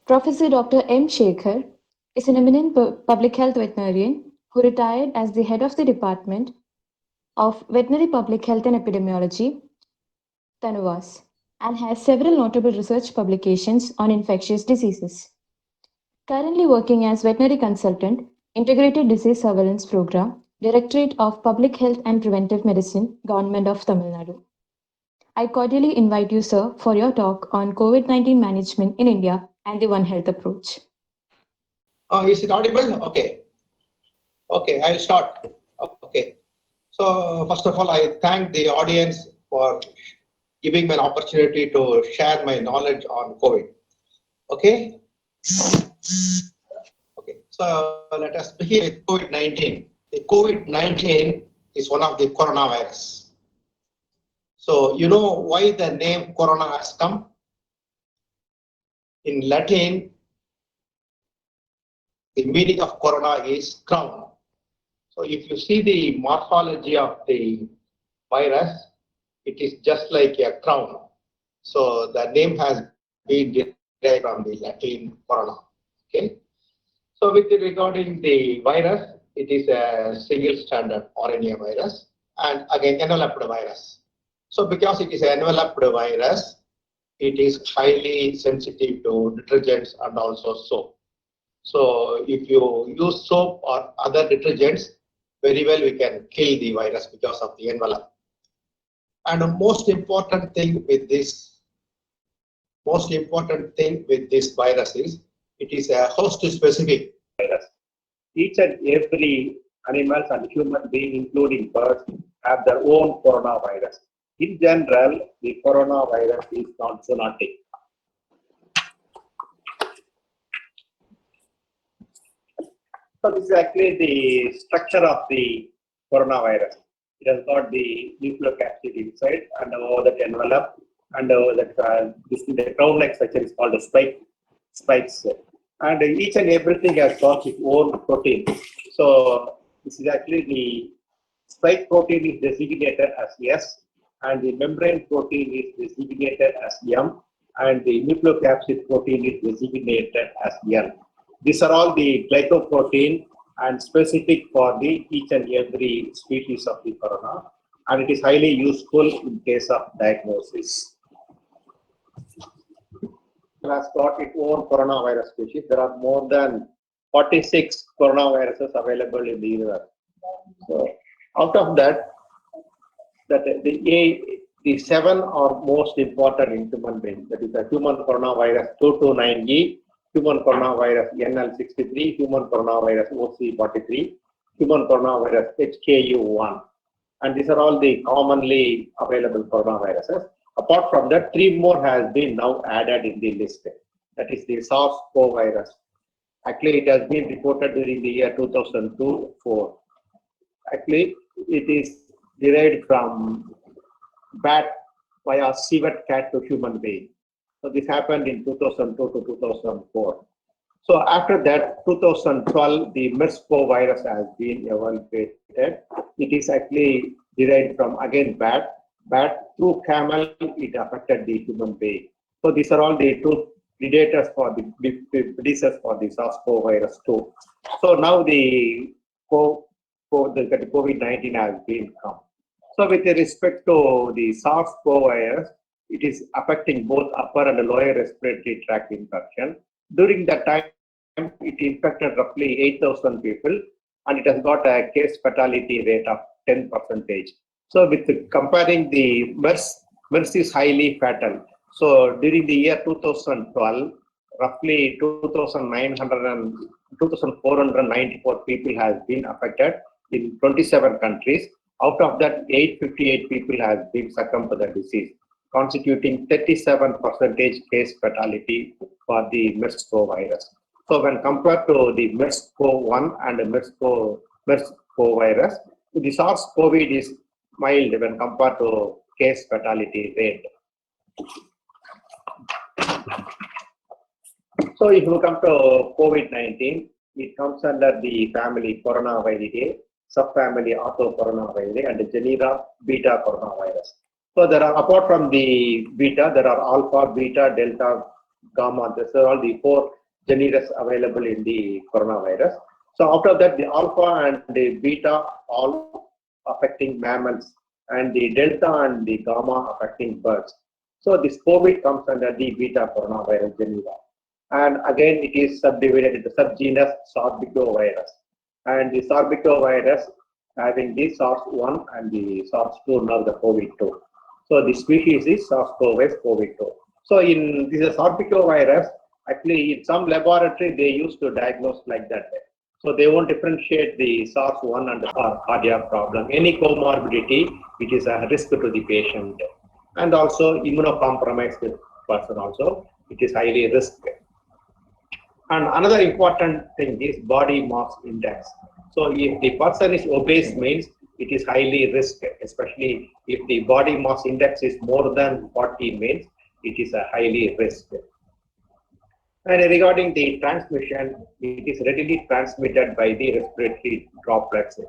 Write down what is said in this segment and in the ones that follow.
Professor Dr. M. Shekhar is an eminent public health veterinarian who retired as the head of the Department of Veterinary Public Health and Epidemiology, Tanuvas, and has several notable research publications on infectious diseases. Currently working as veterinary consultant, Integrated Disease Surveillance Program, Directorate of Public Health and Preventive Medicine, Government of Tamil Nadu. I cordially invite you, sir, for your talk on COVID-19 management in India and the One Health approach. Is it audible? Okay. Okay, I'll start. Okay. So, first of all, I thank the audience for giving me an opportunity to share my knowledge on COVID. Okay. Okay. So, let us begin with COVID-19. The COVID-19 is one of the coronavirus. So, you know why the name corona has come? In Latin, the meaning of corona is crown. So if you see the morphology of the virus, it is just like a crown. So the name has been derived from the Latin corona. Okay. So with regarding the virus, it is a single stranded RNA virus and again enveloped virus. So because it is an enveloped virus, it is highly sensitive to detergents and also soap. So if you use soap or other detergents, very well we can kill the virus because of the envelope. And the most important thing with this virus is it is a host specific virus. Each and every animals and human being, including birds, have their own coronavirus. In general, the coronavirus is not zoonotic. So this is actually the structure of the coronavirus. It has got the nucleocapsid inside and over that envelope, and the crown-like structure is called the spikes. And each and everything has got its own protein. So this is actually the spike protein is designated as S, and the membrane protein is designated as M, and the nucleocapsid protein is designated as L. These are all the glycoprotein and specific for the each and every species of the corona, and it is highly useful in case of diagnosis. It has got its own coronavirus species. There are more than 46 coronaviruses available in the universe. So out of that, the 7 are most important in human beings. That is the human coronavirus 229E, human coronavirus NL63, human coronavirus OC43, human coronavirus HKU1. And these are all the commonly available coronaviruses. Apart from that, 3 more has been now added in the list. That is the SARS-CoV virus. Actually, it has been reported during the year 2002-4. Actually, it is derived from bat via civet cat to human being. So this happened in 2002 to 2004. So after that, 2012, the MERS-CoV virus has been evaluated. It is actually derived from again bat through camel. It affected the human being. So these are all the 2 predators for the predecessors for the SARS-CoV virus 2. So now the COVID-19 has been come. So with respect to the SARS-CoV virus, it is affecting both upper and lower respiratory tract infection. During that time, it infected roughly 8,000 people, and it has got a case fatality rate of 10%. So with comparing the MERS is highly fatal. So during the year 2012, roughly 2,494 people has been affected in 27 countries. Out of that, 858 people have been succumbed to the disease, constituting 37% case fatality for the MERS-CoV virus. So when compared to the MERS-CoV-1 and the MERS-CoV virus, the SARS-CoV is mild when compared to case fatality rate. So if you come to COVID-19, it comes under the family Coronaviridae, subfamily Orthocoronavirus, and the genera beta coronavirus. So there are, apart from the beta, there are alpha, beta, delta, gamma. These are all the 4 genera available in the coronavirus. So after that, the alpha and the beta all affecting mammals, and the delta and the gamma affecting birds. So this COVID comes under the beta coronavirus genera. And again, it is subdivided into subgenus Sarbecovirus. And the Sarbecovirus having the SARS-1 and the SARS-2, now the COVID-2. So the species is SARS-CoV-2. So in this Sarbecovirus, actually in some laboratory they used to diagnose like that. So they won't differentiate the SARS-1 and the cardiac problem. Any comorbidity, it is a risk to the patient. And also immunocompromised person also, it is highly risky. And another important thing is body mass index. So if the person is obese, means it is highly risky, especially if the body mass index is more than 40, means it is a highly risky. And regarding the transmission, it is readily transmitted by the respiratory droplets.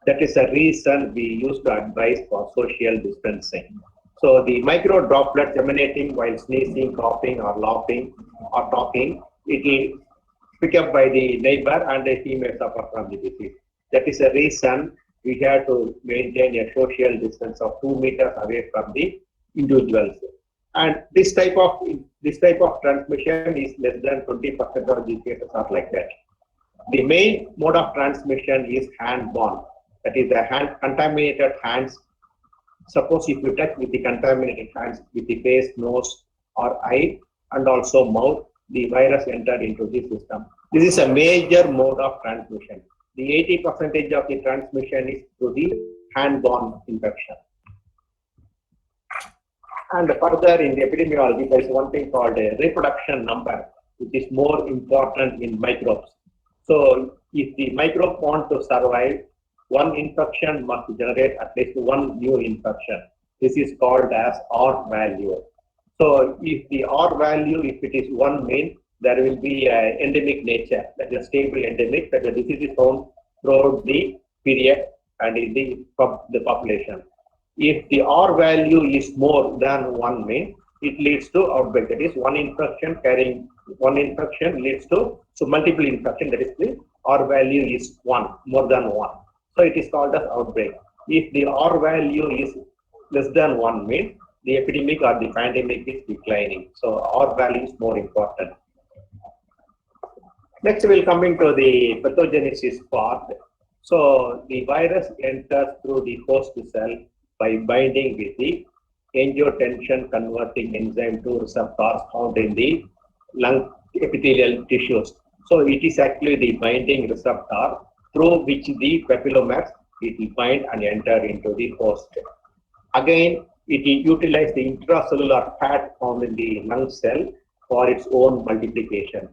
That is the reason we used to advise for social distancing. So the micro droplets emanating while sneezing, coughing, or laughing, or talking, it will pick up by the neighbor and he may suffer from the disease. That is the reason we have to maintain a social distance of 2 meters away from the individuals. And this type of transmission is less than 20% of the cases are like that. The main mode of transmission is hand-borne. That is the contaminated hands. Suppose if you touch with the contaminated hands with the face, nose, or eye, and also mouth, the virus entered into the system. This is a major mode of transmission. The 80% of the transmission is through the hand-borne infection. And further in the epidemiology, there is one thing called a reproduction number, which is more important in microbes. So if the microbe wants to survive, one infection must generate at least one new infection. This is called as R value. So if the R value, if it is 1 mean, there will be an endemic nature, that is stable endemic, that the disease is found throughout the period and in the population. If the R value is more than 1 mean, it leads to outbreak. That is, one infection carrying one infection leads to multiple infection. That is, the R value is 1, more than 1. So it is called as outbreak. If the R value is less than 1 mean, the epidemic or the pandemic is declining. So R value is more important. Next, we'll coming to the pathogenesis part. So the virus enters through the host cell by binding with the angiotensin converting enzyme 2 receptors found in the lung epithelial tissues. So it is actually the binding receptor through which the papillomaps it will bind and enter into the host. Again, it utilizes the intracellular fat found in the lung cell for its own multiplication.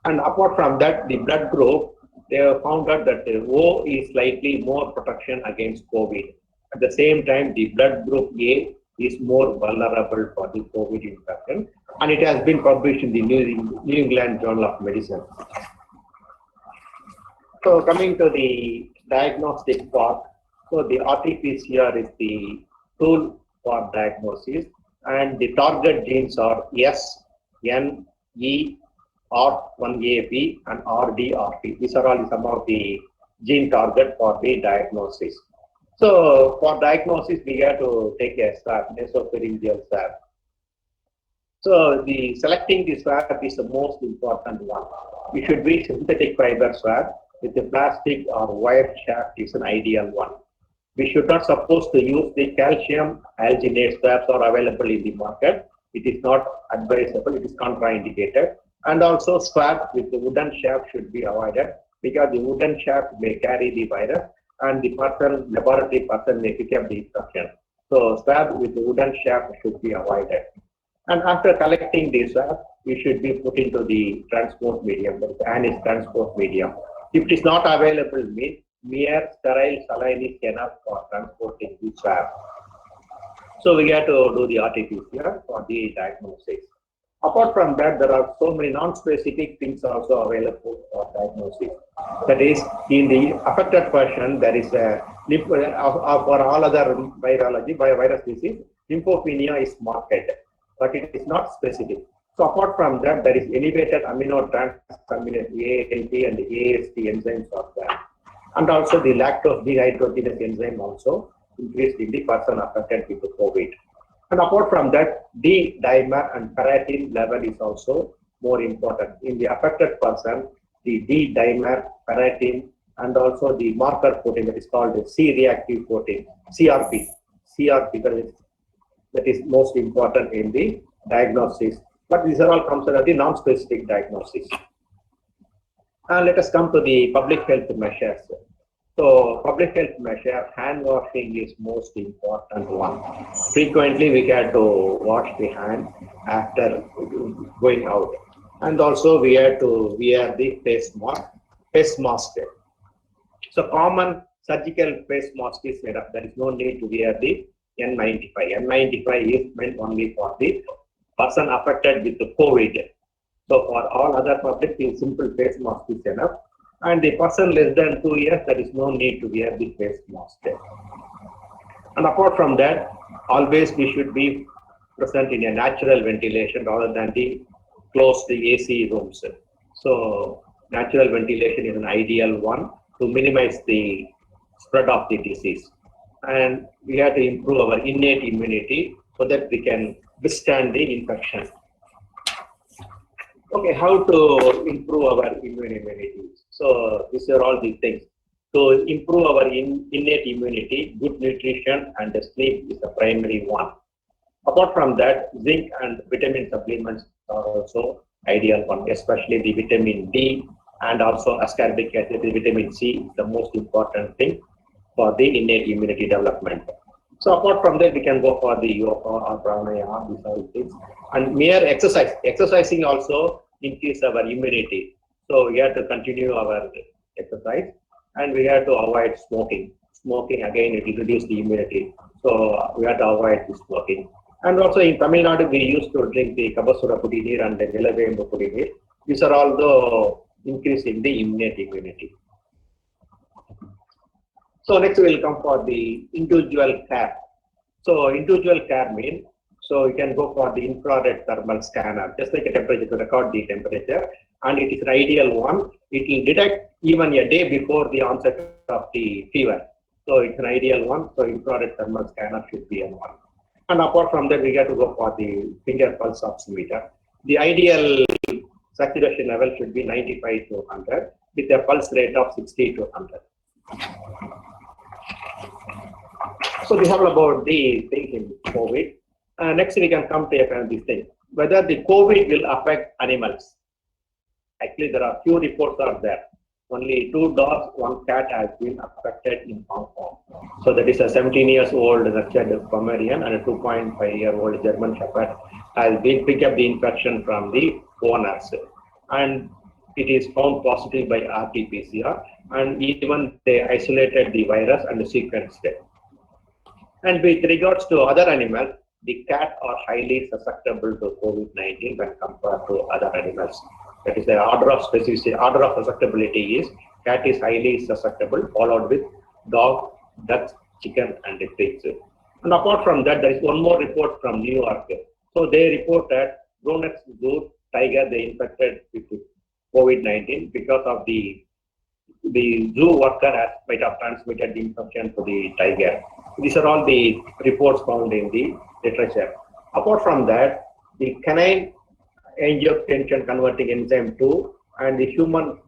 And apart from that, the blood group, they have found out that the O is slightly more protection against COVID. At the same time, the blood group A is more vulnerable for the COVID infection, and it has been published in the New England Journal of Medicine. So coming to the diagnostic part, so the RT-PCR is the tool for diagnosis, and the target genes are S, N, E, R1AB, and RD/RT. These are all some of the gene target for the diagnosis. So for diagnosis, we have to take a swab, nasopharyngeal swab. So the selecting the swab is the most important one. It should be synthetic fiber swab with the plastic or wire shaft is an ideal one. We should not supposed to use the calcium alginate swabs are available in the market. It is not advisable, it is contraindicated. And also swab with the wooden shaft should be avoided because the wooden shaft may carry the virus and the person, laboratory person may pick up the infection. So swab with the wooden shaft should be avoided. And after collecting the swab, we should be put into the transport medium, the anise transport medium. If it is not available, mere sterile saline is enough for transporting the swab. So we have to do the RT-PCR for the diagnosis. Apart from that, there are so many non-specific things also available for diagnosis. That is, in the affected person, there is a for all other virology, virus disease, lymphopenia is marked. but it is not specific. So apart from that, there is elevated amino transaminase ALT and AST enzymes are there. And also the lactose dehydrogenase enzyme also increased in the person affected with the COVID. And apart from that, D-dimer and ferritin level is also more important. In the affected person, the D-dimer, ferritin, and also the marker protein that is called the C-reactive protein, CRP. CRP that is most important in the diagnosis. But these are all considered the non-specific diagnosis. And let us come to the public health measures. So public health measure, hand washing is most important one. Frequently we have to wash the hand after going out. And also we have to wear the face mask. So common surgical face mask is made up. There is no need to wear the N95. N95 is meant only for the person affected with the COVID. So for all other public, the simple face mask is enough. And the person less than 2 years, there is no need to wear the face mask. And apart from that, always we should be present in a natural ventilation rather than the closed AC rooms. So natural ventilation is an ideal one to minimize the spread of the disease. And we have to improve our innate immunity so that we can withstand the infection. Okay, how to improve our immunity? So these are all the things. To improve our innate immunity, good nutrition and sleep is the primary one. Apart from that, zinc and vitamin supplements are also ideal one, especially the vitamin D and also ascorbic acid, the vitamin C is the most important thing for the innate immunity development. So apart from that, we can go for the yoga or pranayama, these are things. And mere exercise. Exercising also increase our immunity. So we have to continue our exercise and we have to avoid smoking. Smoking again, it will reduce the immunity. So we have to avoid the smoking. And also in Tamil Nadu, we used to drink the Kabasura Kudineer and the Nilavembu Kudineer. These are all increasing the innate immunity. So next we will come for the individual care. So individual care means, so you can go for the infrared thermal scanner, just like a temperature to record the temperature. And it is an ideal one. It will detect even a day before the onset of the fever. So it's an ideal one. So infrared thermal scanner should be one. And apart from that, we have to go for the finger pulse oximeter. The ideal saturation level should be 95 to 100 with a pulse rate of 60 to 100. So we have about the thing in COVID. Next we can come to this thing, whether the COVID will affect animals. Actually, there are few reports are there. Only 2 dogs, 1 cat has been affected in Hong Kong. So that is a 17 years old nurtured Pomeranian and a 2.5-year-old German Shepherd has been picked up the infection from the owners. And it is found positive by RT-PCR, and even they isolated the virus and sequenced it. And with regards to other animals, the cat are highly susceptible to COVID-19 when compared to other animals. That is the order of specificity, order of susceptibility is cat is highly susceptible, followed with dog, ducks, chicken, and the pigs. And apart from that, there is one more report from New York. So they reported Bronx Zoo tiger they infected with COVID-19 because of the zoo worker might have transmitted the infection to the tiger. These are all the reports found in the literature. Apart from that, the canine angiotensin converting enzyme 2 and the human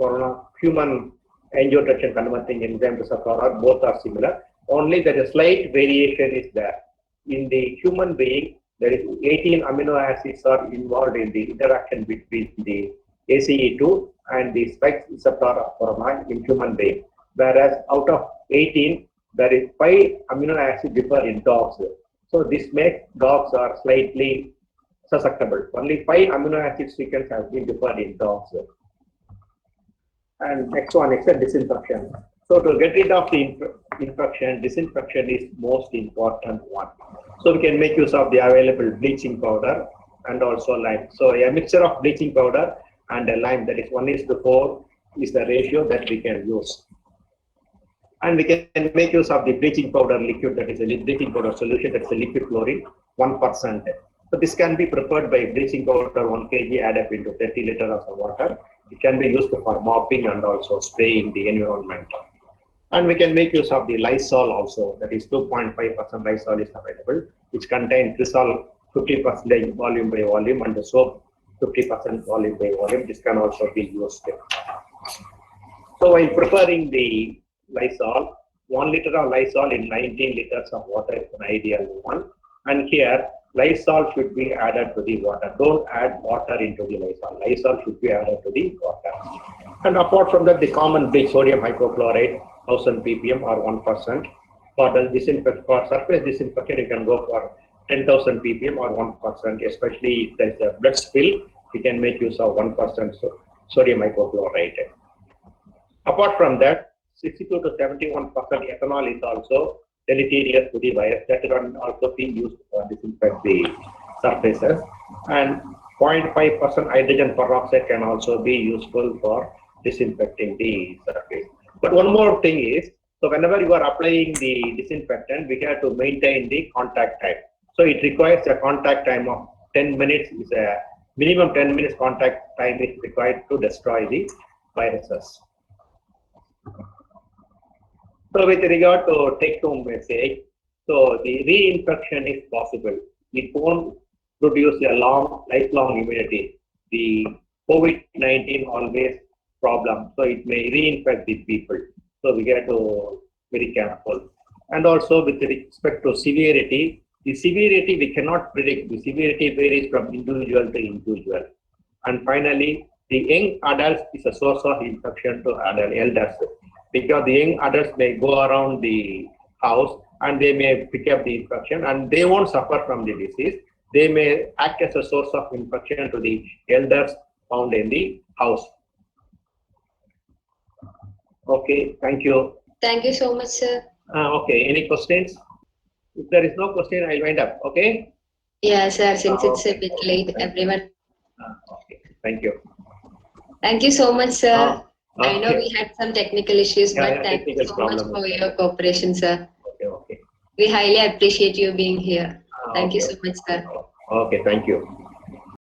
angiotensin converting enzyme receptor both are similar. Only that a slight variation is there. In the human being, there is 18 amino acids are involved in the interaction between the ACE2 and the spike receptor hormone in human being. Whereas out of 18, there is 5 amino acids differ in dogs. So this makes dogs are slightly susceptible. Only 5 amino acid sequence has been differed in dogs. And next one is the disinfection. So to get rid of the infection, disinfection is most important one. So we can make use of the available bleaching powder and also lime. So a mixture of bleaching powder and a lime, that is 1:4 is the ratio that we can use. And we can make use of the bleaching powder liquid, that is a bleaching powder solution, that is a liquid chlorine, 1%. So this can be prepared by bleaching powder 1 kg added into 30 liters of water. It can be used for mopping and also spraying the environment. And we can make use of the Lysol also, that is 2.5% Lysol is available, which contains Crisol 50% volume by volume and the soap 50% volume by volume. This can also be used. So while preparing the Lysol, 1 liter of Lysol in 19 liters of water is an ideal one. And here, Lysol should be added to the water. Don't add water into the Lysol. Lysol should be added to the water. And apart from that, the common bleach, sodium hypochlorite, 1000 ppm or 1%. For the for surface disinfectant, you can go for 10,000 ppm or 1%, especially if there is a blood spill, we can make use of 1% sodium hypochlorite. Apart from that, 62 to 71% ethanol is also deleterious to the virus. That can also be used for disinfect the surfaces. And 0.5% hydrogen peroxide can also be useful for disinfecting the surface. But one more thing is, so whenever you are applying the disinfectant, we have to maintain the contact time. So it requires a contact time of 10 minutes. Is a minimum 10 minutes contact time is required to destroy the viruses. So with regard to take-home message, so the reinfection is possible. It won't produce a lifelong immunity. The COVID-19 always problem, so it may reinfect the people. So we get to very careful. And also with respect to severity, the severity we cannot predict. The severity varies from individual to individual. And finally, the young adults is a source of infection to elders, because the young adults may go around the house and they may pick up the infection and they won't suffer from the disease. They may act as a source of infection to the elders found in the house. Okay, thank you. Thank you so much, sir. Okay, any questions? If there is no question, I'll wind up. Okay? Yeah, sir, since it's okay. a bit late, everyone. Okay, thank you. Thank you so much, sir. I know Okay. we had some technical issues, Yeah, but yeah, thank you technical so much problem. for your cooperation, sir. Okay, okay. We highly appreciate you being here. Thank you Okay. so much, sir. Okay, thank you.